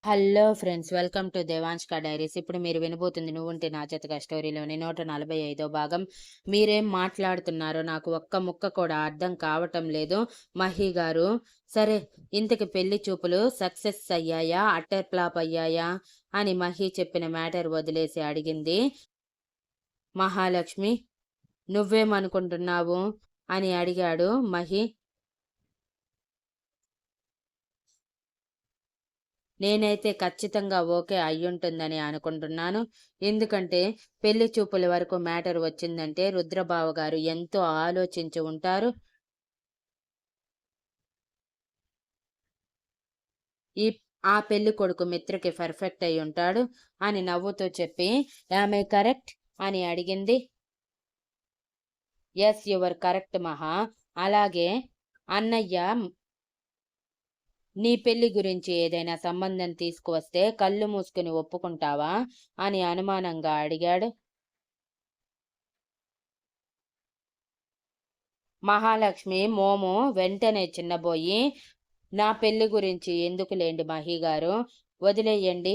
Hello friends, welcome to Devanshka diaries. ఇప్పుడు మీరు వినబోతుంది నువ్వుంటే నా జతగా స్టోరీలోని 145వ భాగం. మీరేం మాట్లాడుతున్నారో నాకు ఒక్క ముక్క కూడా అర్థం కావటం లేదు మహి గారు. సరే, ఇంతకి పెళ్లి చూపులు సక్సెస్ అయ్యాయా, అట్టర్ ఫ్లాప్ అయ్యాయా అని మహి చెప్పిన మ్యాటర్ వదిలేసి అడిగింది మహాలక్ష్మి. నువ్వేమనుకుంటున్నావు అని అడిగాడు మహి. నేనైతే ఖచ్చితంగా ఓకే అయ్యుంటుందని అనుకుంటున్నాను. ఎందుకంటే పెళ్లి చూపుల వరకు మ్యాటర్ వచ్చిందంటే రుద్రబావ గారు ఎంతో ఆలోచించి ఉంటారు. ఈ ఆ పెళ్లి కొడుకు మిత్రకి పర్ఫెక్ట్ అయి ఉంటాడు అని నవ్వుతూ చెప్పి, ఆమె కరెక్ట్ అని అడిగింది. ఎస్, యువర్ కరెక్ట్ మహా. అలాగే అన్నయ్య నీ పెళ్లి గురించి ఏదైనా సంబంధం తీసుకువస్తే కళ్ళు మూసుకుని ఒప్పుకుంటావా అని అనుమానంగా అడిగాడు. మహాలక్ష్మి మోము వెంటనే చిన్నబోయి, నా పెళ్లి గురించి ఎందుకులేండి మహి గారు, వదిలేయండి.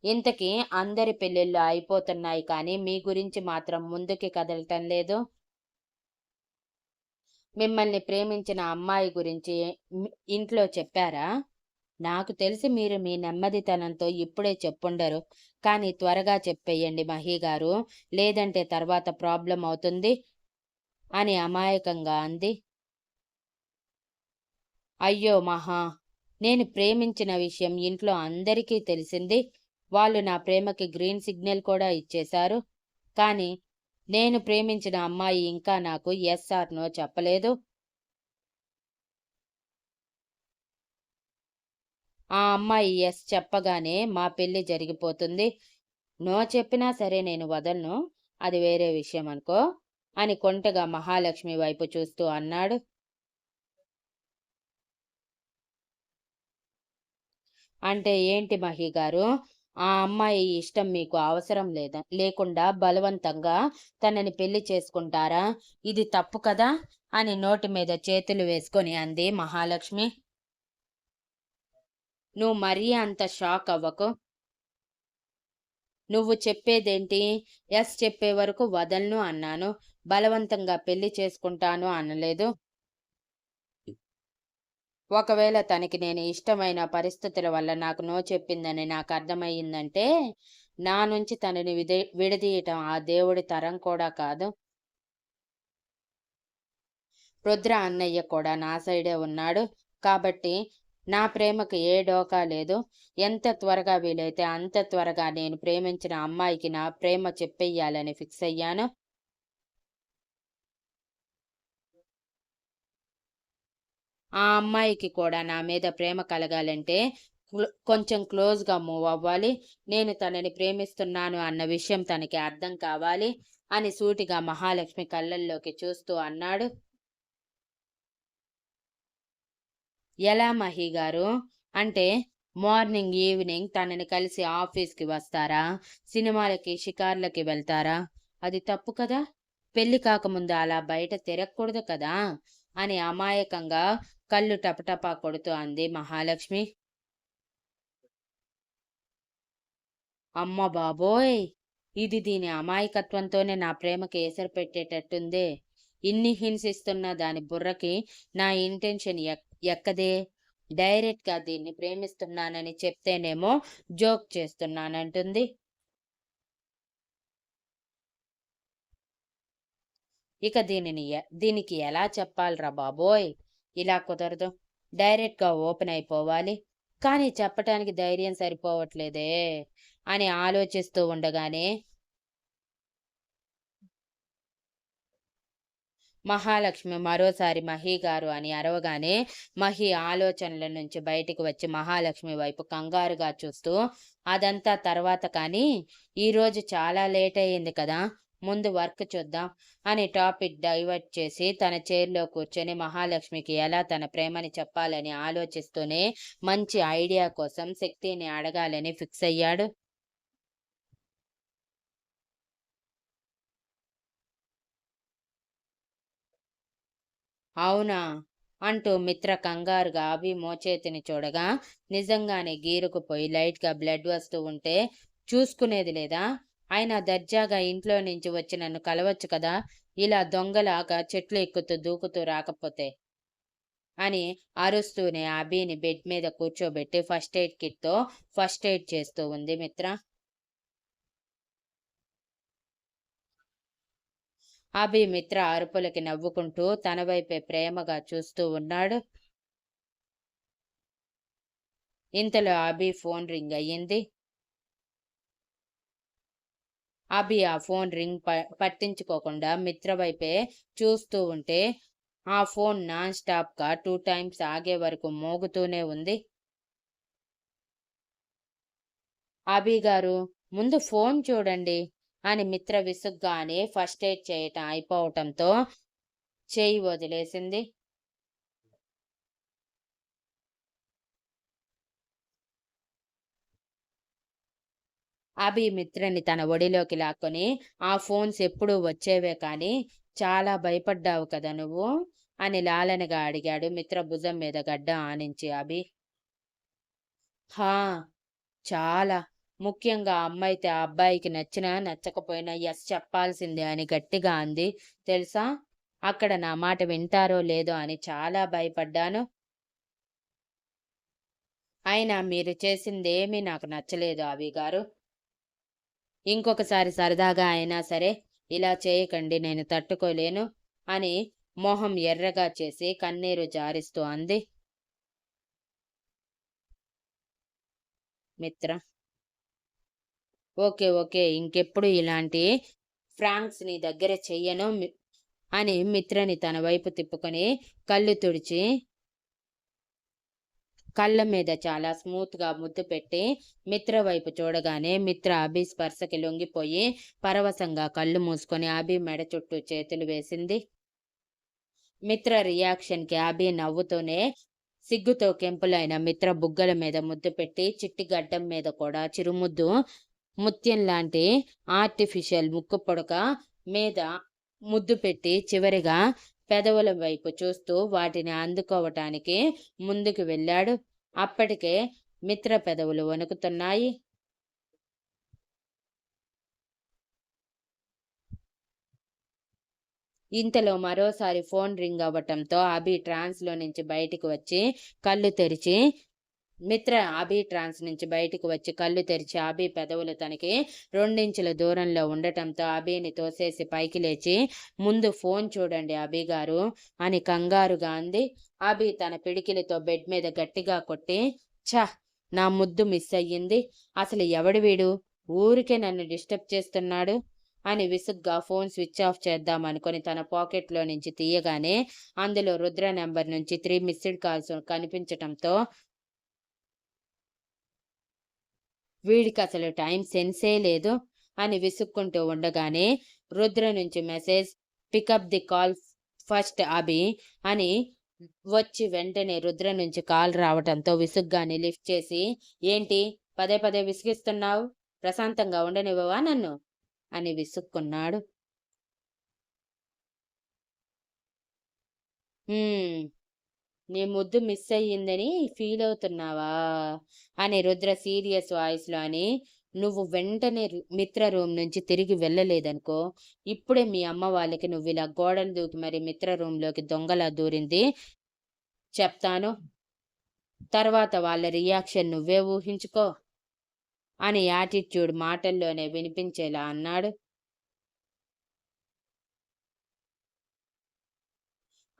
ఇంతకీ అందరి పెళ్ళిళ్ళు అయిపోతున్నాయి కానీ మీ గురించి మాత్రం ముందుకి కదలటం లేదు. మిమ్మల్ని ప్రేమించిన అమ్మాయి గురించి ఇంట్లో చెప్పారా? నాకు తెలిసి మీరు మీ నెమ్మదితనంతో ఇప్పుడే చెప్పుండరు. కానీ త్వరగా చెప్పేయండి మహి గారు, లేదంటే తర్వాత ప్రాబ్లం అవుతుంది అని అమాయకంగా అంది. అయ్యో మహా, నేను ప్రేమించిన విషయం ఇంట్లో అందరికీ తెలిసింది. వాళ్ళు నా ప్రేమకి గ్రీన్ సిగ్నల్ కూడా ఇచ్చేశారు. కానీ నేను ప్రేమించిన అమ్మాయి ఇంకా నాకు ఎస్ ఆర్ నో చెప్పలేదు. ఆ అమ్మాయి ఎస్ చెప్పగానే మా పెళ్లి జరిగిపోతుంది. నో చెప్పినా సరే నేను వదలను, అది వేరే విషయం అనుకో అని కొంటగా మహాలక్ష్మి వైపు చూస్తూ అన్నాడు. అంటే ఏంటి మహి గారు, ఆ అమ్మాయి ఇష్టం మీకు అవసరం లేకుండా బలవంతంగా తనని పెళ్లి చేసుకుంటారా? ఇది తప్పు కదా అని నోటి మీద చేతులు వేసుకొని అంది మహాలక్ష్మి. నువ్వు మరీ అంత షాక్ అవ్వకు. నువ్వు చెప్పేదేంటి? ఎస్ చెప్పే వరకు వదలను అన్నాను. బలవంతంగా పెళ్లి చేసుకుంటాను అనలేదు. ఒకవేళ తనకి నేను ఇష్టమైన పరిస్థితుల వల్ల నాకు నో చెప్పిందని నాకు అర్థమయ్యిందంటే నా నుంచి తనని విడదీయటం ఆ దేవుడి తరం కూడా కాదు. రుద్ర అన్నయ్య కూడా నా సైడే ఉన్నాడు కాబట్టి నా ప్రేమకు ఏ డోకా లేదు. ఎంత త్వరగా వీలైతే అంత త్వరగా నేను ప్రేమించిన అమ్మాయికి నా ప్రేమ చెప్పెయ్యాలని ఫిక్స్ అయ్యాను. ఆ అమ్మాయికి కూడా నా మీద ప్రేమ కలగాలంటే కొంచెం క్లోజ్గా మూవ్ అవ్వాలి. నేను తనని ప్రేమిస్తున్నాను అన్న విషయం తనకి అర్థం కావాలి అని సూటిగా మహాలక్ష్మి కళ్ళల్లోకి చూస్తూ అన్నాడు. ఎలా మహి గారు? అంటే మార్నింగ్ ఈవినింగ్ తనని కలిసి ఆఫీస్కి వస్తారా, సినిమాలకి షికార్లకి వెళ్తారా? అది తప్పు కదా. పెళ్లి కాకముందు అలా బయట తిరగకూడదు కదా అని అమాయకంగా కళ్ళు టపటపా కొడుతూ అంది మహాలక్ష్మి. అమ్మ బాబోయ్, ఇది దీని అమాయకత్వంతోనే నా ప్రేమకి ఎసరు పెట్టేటట్టుందే. ఇన్ని హింసిస్తున్న దాని బుర్రకి నా ఇంటెన్షన్ ఎక్కదే. డైరెక్ట్గా దీన్ని ప్రేమిస్తున్నానని చెప్తేనేమో జోక్ చేస్తున్నానంటుంది. ఇక దీనికి ఎలా చెప్పాలరా బాబోయ్? ఇలా కుదరదు. డైరెక్ట్గా ఓపెన్ అయిపోవాలి. కానీ చెప్పటానికి ధైర్యం సరిపోవట్లేదే అని ఆలోచిస్తూ ఉండగానే మహాలక్ష్మి మరోసారి మహి గారు అని అరవగానే మహి ఆలోచనల నుంచి బయటికి వచ్చి మహాలక్ష్మి వైపు కంగారుగా చూస్తూ, అదంతా తర్వాత కానీ ఈరోజు చాలా లేట్ అయ్యింది కదా, ముందు వర్క్ చూద్దాం అని టాపిక్ డైవర్ట్ చేసి తన చైర్లో కూర్చొని మహాలక్ష్మికి ఎలా తన ప్రేమని చెప్పాలని ఆలోచిస్తూనే మంచి ఐడియా కోసం శక్తిని అడగాలని ఫిక్స్ అయ్యాడు. అవునా? అంటూ మిత్ర కంగారుగా అభి మోచేతిని చూడగా నిజంగానే గీరుకుపోయి లైట్గా బ్లడ్ వస్తూ ఉంటే చూసుకునేది లేదా? అయినా దర్జాగా ఇంట్లో నుంచి వచ్చి నన్ను కలవచ్చు కదా, ఇలా దొంగలాగా చెట్లు ఎక్కుతూ దూకుతూ రాకపోతే అని అరుస్తూనే అభిని బెడ్ మీద కూర్చోబెట్టి ఫస్ట్ ఎయిడ్ కిట్తో ఫస్ట్ ఎయిడ్ చేస్తూ ఉంది మిత్ర. అభి మిత్ర అరుపులకి నవ్వుకుంటూ తన వైపే ప్రేమగా చూస్తూ ఉన్నాడు. ఇంతలో అభి ఫోన్ రింగ్ అయ్యింది. అభి ఆ ఫోన్ రింగ్ పట్టించుకోకుండా మిత్ర వైపే చూస్తూ ఉంటే ఆ ఫోన్ నాన్ స్టాప్గా 2 టైమ్స్ ఆగే వరకు మోగుతూనే ఉంది. అభి గారు, ముందు ఫోన్ చూడండి అని మిత్ర విసుగ్గానే ఫస్ట్ ఎయిడ్ చేయటం అయిపోవటంతో చేయి వదిలేసింది. అభి మిత్రని తన ఒడిలోకి లాక్కొని, ఆ ఫోన్స్ ఎప్పుడూ వచ్చేవే కానీ చాలా భయపడ్డావు కదా నువ్వు అని లాలనగా అడిగాడు మిత్ర భుజం మీద గడ్డ ఆనించి. అభి హా, చాలా. ముఖ్యంగా అమ్మాయితే ఆ అబ్బాయికి నచ్చినా నచ్చకపోయినా ఎస్ చెప్పాల్సిందే అని గట్టిగా అంది తెలుసా. అక్కడ నా మాట వింటారో లేదో అని చాలా భయపడ్డాను. అయినా మీరు చేసిందేమీ నాకు నచ్చలేదు అభి గారు. ఇంకొకసారి సరదాగా అయినా సరే ఇలా చేయకండి, నేను తట్టుకోలేను అని మొహం ఎర్రగా చేసి కన్నీరు జారిస్తూ అంది మిత్ర. ఓకే ఓకే, ఇంకెప్పుడు ఇలాంటి ఫ్రాంక్స్ నీ దగ్గర చెయ్యను అని మిత్రని తన వైపు తిప్పుకొని కళ్ళు తుడిచి కళ్ళ మీద చాలా స్మూత్ గా ముద్దు పెట్టి మిత్ర వైపు చూడగానే మిత్ర అభి స్పర్శకి లొంగిపోయి పరవశంగా కళ్ళు మూసుకొని అభి మెడ చుట్టూ చేతులు వేసింది. మిత్ర రియాక్షన్ కి అభి నవ్వుతూనే సిగ్గుతో కెంపులైన మిత్ర బుగ్గల మీద ముద్దు పెట్టి చిట్టి గడ్డం మీద కూడా చిరుముద్దు ముత్యం లాంటి ఆర్టిఫిషియల్ ముక్కు పొడక మీద ముద్దు పెట్టి చివరిగా పెదవుల వైపు చూస్తూ వాటిని అందుకోవటానికి ముందుకు వెళ్ళాడు. అప్పటికే మిత్ర పెదవులు వణుకుతున్నాయి. ఇంతలో మరోసారి ఫోన్ రింగ్ అవ్వటంతో అభి ట్రాన్స్లో నుంచి బయటికి వచ్చి కళ్ళు తెరిచి కళ్ళు తెరిచి అభి పెదవులు తనకి 2 ఇంచుల దూరంలో ఉండటంతో అభిని తోసేసి పైకి లేచి ముందు ఫోన్ చూడండి అభి గారు అని కంగారుగా అంది. అభి తన పిడికిలితో బెడ్ మీద గట్టిగా కొట్టి, ఛ, నా ముద్దు మిస్ అయ్యింది. అసలు ఎవడు వీడు, ఊరికే నన్ను డిస్టర్బ్ చేస్తున్నాడు అని విసుగ్గా ఫోన్ స్విచ్ ఆఫ్ చేద్దామనుకొని తన పాకెట్లో నుంచి తీయగానే అందులో రుద్ర నెంబర్ నుంచి 3 మిస్డ్ కాల్స్ కనిపించటంతో వీడికి అసలు టైం సెన్సే లేదు అని విసుక్కుంటూ ఉండగానే రుద్ర నుంచి message, pick up the call first Abhi అని వచ్చి వెంటనే రుద్ర నుంచి కాల్ రావటంతో విసుగ్గానే లిఫ్ట్ చేసి, ఏంటి పదే పదే విసిగిస్తున్నావు, ప్రశాంతంగా ఉండనివ్వవా నన్ను అని విసుక్కున్నాడు. నీ ముద్దు మిస్ అయ్యిందని ఫీల్ అవుతున్నావా అని రుద్ర సీరియస్ వాయిస్లో అని, నువ్వు వెంటనే మిత్ర రూమ్ నుంచి తిరిగి వెళ్ళలేదనుకో, ఇప్పుడే మీ అమ్మ వాళ్ళకి నువ్వు ఇలా గోడలు దూకి మరి మిత్ర రూమ్లోకి దొంగలా దూరింది చెప్తాను, తర్వాత వాళ్ళ రియాక్షన్ నువ్వే ఊహించుకో అని యాటిట్యూడ్ మాటల్లోనే వినిపించేలా అన్నాడు.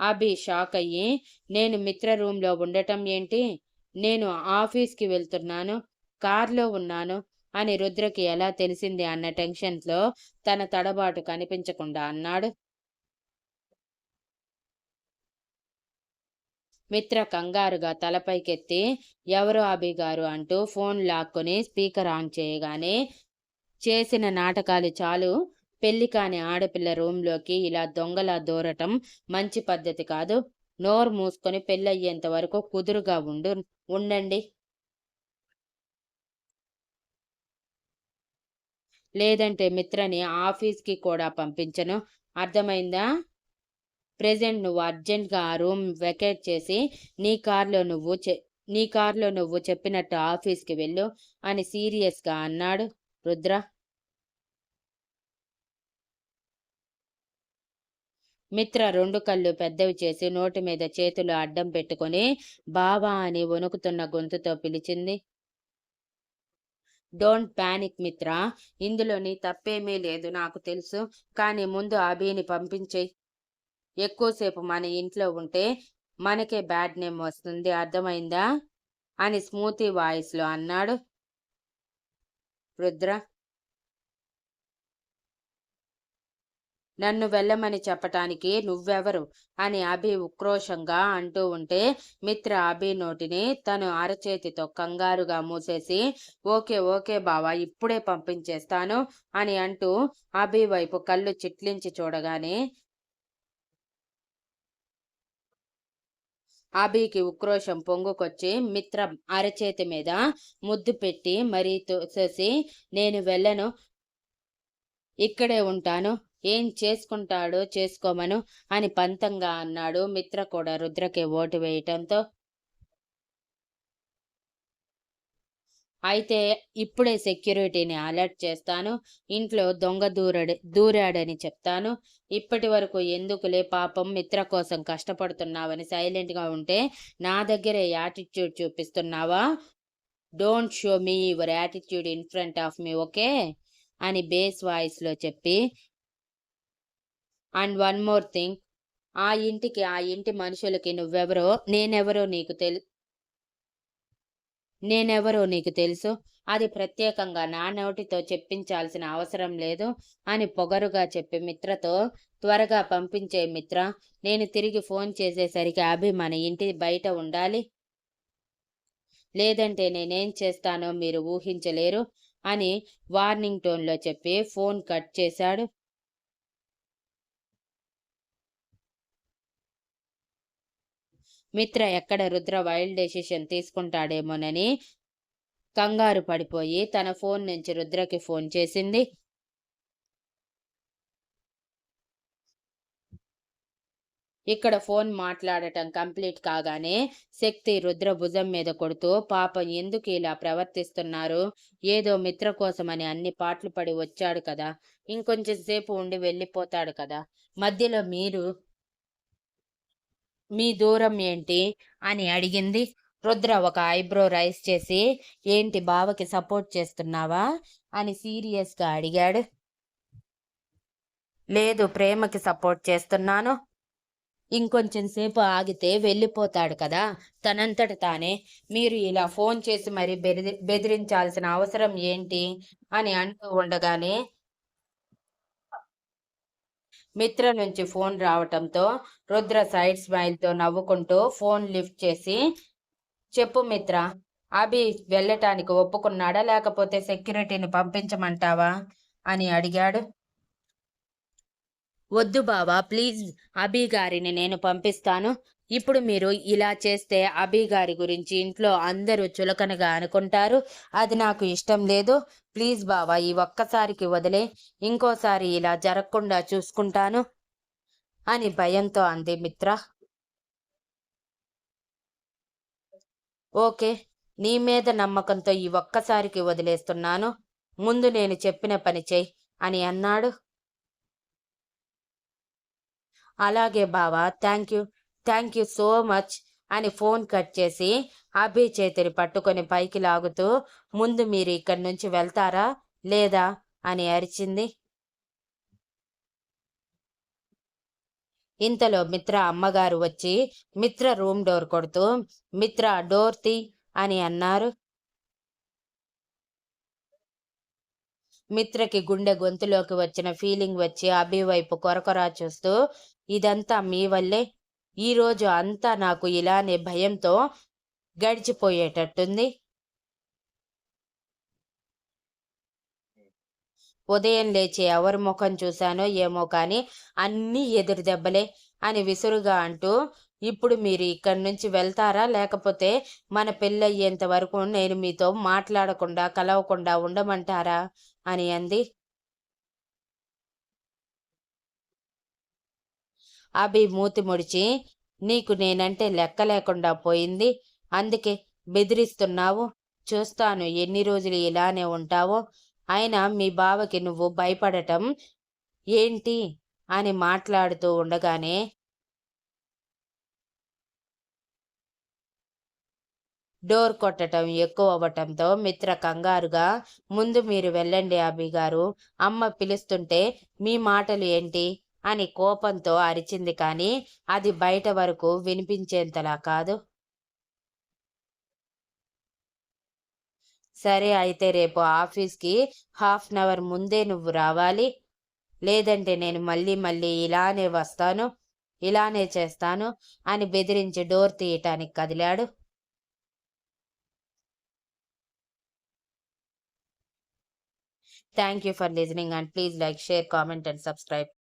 అభి షాక్ అయ్యి, నేను మిత్ర రూమ్లో ఉండటం ఏంటి, నేను ఆఫీస్కి వెళ్తున్నాను, కార్లో ఉన్నాను అని రుద్రకి ఎలా తెలిసింది అన్న టెన్షన్లో తన తడబాటు కనిపించకుండా అన్నాడు. మిత్ర కంగారుగా తలపైకెత్తి ఎవరు అభి గారు అంటూ ఫోన్ లాక్కొని స్పీకర్ ఆన్ చేయగానే, చేసిన నాటకాలు చాలు, పెళ్లి కాని ఆడపిల్ల రూంలోకి ఇలా దొంగలా దూరటం మంచి పద్ధతి కాదు, నోరు మూసుకొని పెళ్ళయ్యేంత వరకు కుదురుగా ఉండండి, లేదంటే మిత్రని ఆఫీస్కి కూడా పంపించను, అర్థమైందా ప్రెజెంట్ నువ్వు అర్జెంట్గా ఆ రూమ్ వెకేట్ చేసి నీ కార్లో నువ్వు నీ కార్లో నువ్వు చెప్పినట్టు ఆఫీస్కి వెళ్ళు అని సీరియస్గా అన్నాడు రుద్ర. మిత్ర రెండు కళ్ళు పెద్దవి చేసి నోటి మీద చేతులు అడ్డం పెట్టుకుని బావా అని వణుకుతున్న గొంతుతో పిలిచింది. డోంట్ పానిక్ మిత్ర, ఇందులో నీ తప్పేమీ లేదు నాకు తెలుసు. కానీ ముందు అభిని పంపించేయి. ఎక్కువసేపు మన ఇంట్లో ఉంటే మనకే బ్యాడ్ నేమ్ వస్తుంది, అర్థమైందా అని స్మూతీ వాయిస్లో అన్నాడు రుద్ర. నన్ను వెళ్ళమని చెప్పటానికి నువ్వెవరు అని అభి ఉక్రోషంగా అంటూ ఉంటే మిత్ర అభి నోటిని తను అరచేతితో కంగారుగా మూసేసి ఓకే ఓకే బావా ఇప్పుడే పంపించేస్తాను అని అంటూ అభి వైపు కళ్ళు చిట్లించి చూడగానే అభికి ఉక్రోషం పొంగుకొచ్చి మిత్ర అరచేతి మీద ముద్దు పెట్టి మరీ తోసేసి నేను వెళ్ళను, ఇక్కడే ఉంటాను, ఏం చేసుకుంటాడో చేసుకోమను అని పంతంగా అన్నాడు. మిత్ర కూడా రుద్రకి ఓటు వేయటంతో అయితే ఇప్పుడే సెక్యూరిటీని అలర్ట్ చేస్తాను, ఇంట్లో దొంగ దూరాడని చెప్తాను. ఇప్పటి వరకు ఎందుకులే పాపం మిత్ర కోసం కష్టపడుతున్నావని సైలెంట్గా ఉంటే నా దగ్గరే యాటిట్యూడ్ చూపిస్తున్నావా? Don't show me your attitude in front of me, okay అని బేస్ వాయిస్లో చెప్పి అండ్ వన్ మోర్ థింగ్, ఆ ఇంటి మనుషులకి నేనెవరో నీకు తెలుసు, అది ప్రత్యేకంగా నా నోటితో చెప్పించాల్సిన అవసరం లేదు అని పొగరుగా చెప్పి మిత్రతో త్వరగా పంపించే మిత్ర, నేను తిరిగి ఫోన్ చేసేసరికి అభి మన ఇంటి బయట ఉండాలి, లేదంటే నేనేం చేస్తానో మీరు ఊహించలేరు అని వార్నింగ్ టోన్లో చెప్పి ఫోన్ కట్ చేశాడు. మిత్ర ఎక్కడ రుద్ర వైల్డ్ డెసిషన్ తీసుకుంటాడేమోనని కంగారు పడిపోయి తన ఫోన్ నుంచి రుద్రకి ఫోన్ చేసింది. ఇక్కడ ఫోన్ మాట్లాడటం కంప్లీట్ కాగానే శక్తి రుద్ర భుజం మీద కొడుతూ పాపం ఎందుకు ఇలా ప్రవర్తిస్తున్నారు, ఏదో మిత్ర కోసమని అన్ని పాటలు పడి వచ్చాడు కదా, ఇంకొంచెం సేపు ఉండి వెళ్ళిపోతాడు కదా, మధ్యలో మీ దూరం ఏంటి అని అడిగింది. రుద్ర ఒక ఐబ్రో రైస్ చేసి ఏంటి బావకి సపోర్ట్ చేస్తున్నావా అని సీరియస్గా అడిగాడు. లేదు, ప్రేమకి సపోర్ట్ చేస్తున్నాను, ఇంకొంచెం సేపు ఆగితే వెళ్ళిపోతాడు కదా తనంతట తానే, మీరు ఇలా ఫోన్ చేసి మరి బెదిరించాల్సిన అవసరం ఏంటి అని అంటూ ఉండగానే మిత్ర నుంచి ఫోన్ రావటంతో రుద్ర సైడ్ స్మైల్తో నవ్వుకుంటూ ఫోన్ లిఫ్ట్ చేసి చెప్పు మిత్ర, అభి వెళ్ళటానికి ఒప్పుకున్నాడా లేకపోతే సెక్యూరిటీని పంపించమంటావా అని అడిగాడు. వద్దు బావా ప్లీజ్, అభి గారిని నేను పంపిస్తాను. ఇప్పుడు మీరు ఇలా చేస్తే అభి గారి గురించి ఇంట్లో అందరూ చులకనగా అనుకుంటారు, అది నాకు ఇష్టం లేదు. ప్లీజ్ బావా ఈ ఒక్కసారికి వదిలే, ఇంకోసారి ఇలా జరగకుండా చూసుకుంటాను అని భయంతో అంది మిత్ర. ఓకే, నీ మీద నమ్మకంతో ఈ ఒక్కసారికి వదిలేస్తున్నాను, ముందు నేను చెప్పిన పని చెయ్యి అని అన్నాడు. అలాగే బావా, థ్యాంక్ యూ సో మచ్ అని ఫోన్ కట్ చేసి అభి చేతిని పట్టుకొని పైకి లాగుతూ ముందు మీరు ఇక్కడి నుంచి వెళ్తారా లేదా అని అరిచింది. ఇంతలో మిత్ర అమ్మగారు వచ్చి మిత్ర రూమ్ డోర్ కొడుతూ మిత్ర డోర్ తీ అని అన్నారు. మిత్రకి గుండె గొంతులోకి వచ్చిన ఫీలింగ్ వచ్చి అభి వైపు కొరకొరా చూస్తూ ఇదంతా మీ వల్లే, ఈరోజు అంతా నాకు ఇలానే భయంతో గడిచిపోయేటట్టుంది. ఉదయం లేచి ఎవరి ముఖం చూశానో ఏమో కానీ అన్నీ ఎదురు దెబ్బలే అని విసురుగా అంటూ ఇప్పుడు మీరు ఇక్కడి నుంచి వెళ్తారా లేకపోతే మన పెళ్ళయ్యేంత వరకు నేను మీతో మాట్లాడకుండా కలవకుండా ఉండమంటారా అని అంది. అభి మూతి ముడిచి, నీకు నేనంటే లెక్క లేకుండా పోయింది. అందుకే బెదిరిస్తున్నావు. చూస్తాను ఎన్ని రోజులు ఇలానే ఉంటావో. అయినా మీ బావకి నువ్వు భయపడటం ఏంటి అని మాట్లాడుతూ ఉండగానే డోర్ కొట్టటం ఎక్కువవ్వటంతో మిత్ర కంగారుగా, ముందు మీరు వెళ్ళండి అభిగారు. అమ్మ పిలుస్తుంటే మీ మాటలు ఏంటి అని కోపంతో అరిచింది. కానీ అది బయట వరకు వినిపించేంతలా కాదు. సరే అయితే రేపు ఆఫీస్కి హాఫ్-అన్-అవర్ ముందే నువ్వు రావాలి. లేదంటే నేను మళ్ళీ మళ్ళీ ఇలానే వస్తాను, ఇలానే చేస్తాను అని బెదిరించి డోర్ తీయటానికి కదిలాడు. Thank you for listening, and please like, share, comment and subscribe.